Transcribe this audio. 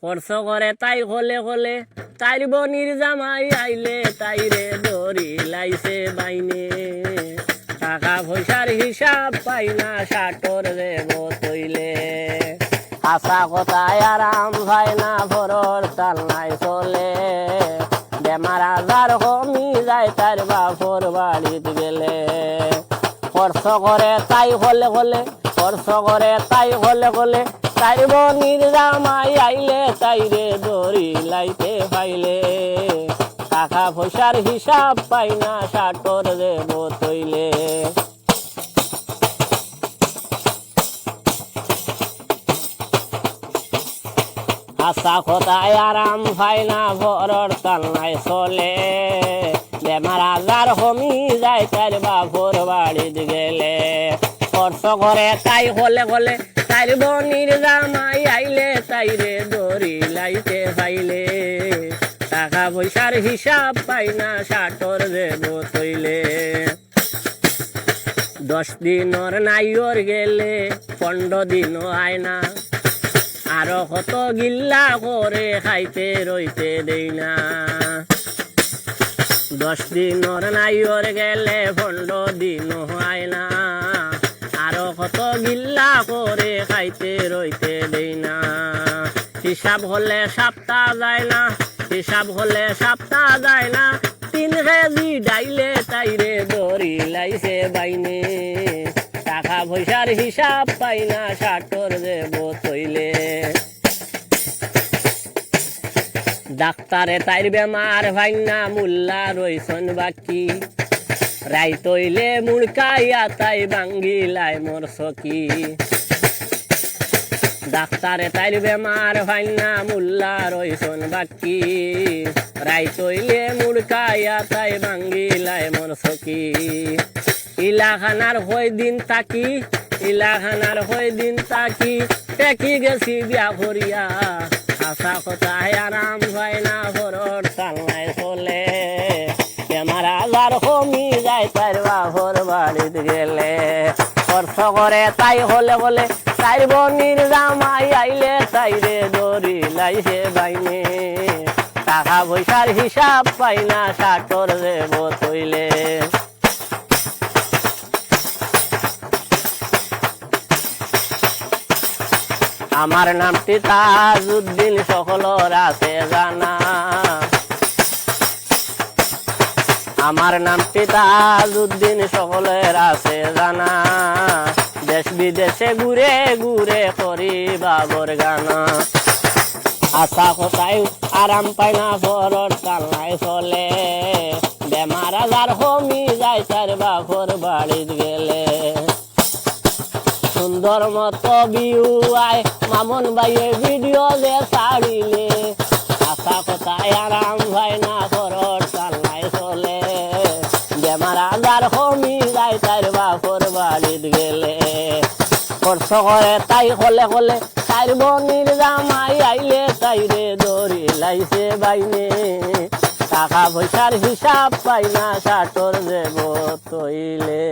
খরচ করে তাই হলে হলে তাইর বনির জামাই আইলে তাইরে দড়ি লাইছে বাইনে টাকা পয়সার হিসাব পাই না সাটর দেব তৈলে আশা কথায় আরাম ভাই না ভরর তাল নাই চলে বেমার আজার কমি যায় তার বাপর বাড়িতে গেলে খরচ করে তাই হলে হলে খরচ করে তাই হলে হলে তাইর বনির জামাই আইলে তাইরে দড়ি লাইতে পাইলে টাকা পয়সার হিসাব পাই না সাটর দেব তৈলে আশা কথায় আরাম ভাই না ভরর তাল নাই চলে বেমার আজার কমি যায় তার বাপর বাড়িতে গেলে খরচ করে তাই হলে হলে তাইর বনির জামাই আইলে তাইরে দড়ি লাইতে পাইলে টাকা পয়সার হিসাব পাই না সাটর দেব তৈলে 10 দিনর নাইর গেলে 15 দিনও আয় না আরো কত গিল্লা করে খাইতে রইতে দেই না 10 দিনর নাইর গেলে 15 দিনও হয় না আরো কত গিল্লা করে খাইতে রইতে দেই না হিসাব হলে সপ্তাহ যায় না হিসাব হলে সপ্তাহ যায় না 3 কেজি ডাইলে তাইরে দড়ি লাইছে বাইনে টাকা পয়সার হিসাব পাই না সাটর দেব তৈলে ডাক্তারে তাইর বেমার ভাই না মুল্লা রইছন বাকি রাই তৈলে মুড়কাইয়া তাই বাঙ্গিলাই মোর সকি ডাক্তারে তাইর বেমার ভাই না মুল্লা রইছন বাকি রাই তৈলে মুড়কাইয়া তাই বাঙ্গিলাই মোর সকি ইলাখানার হই দিন তাকি ইলাখানার হই দিন তাকি টেকি গেছি বিয়া করিয়া আশা কথায় আরাম হয় না ভরর তাল নাই চলে বেমার আজার কমি যায় তার বাপর বাড়িতে গেলে খরচ করে তাই হলে বলে তাইর বনির জামাই আইলে তাইরে দড়ি লাইছে বাইনে টাকা পয়সার হিসাব পাই না সাটর দেব তৈলে আমার নামটি তাজউদ্দিন সকলর আছে জানা আমার নামটি তাজউদ্দিন সকলের আছে জানা দেশ বিদেশে ঘুরে ঘুরে করি বাবর গানা আশা কথায় আরাম পাই না ভরর তাল নাই চলে বেমার আজার কমি যায় তার বাপর বাড়িতে গেলে সুন্দর মতো ভিউ আয় মামুন ভাইয়ে ভিডিও যে ছাড়িলে আশা কথায় আরাম ভাই না ভরর তাল নাই চলে বেমার আজার কমি যায় তার বাপর বাড়িতে গেলে খরচ করে তাই হলে হলে তাইর বনির জামাই আইলে তাইরে দড়ি লাইছে বাইনে টাকা পয়সার হিসাব পাই না সাটর দেব তৈলে।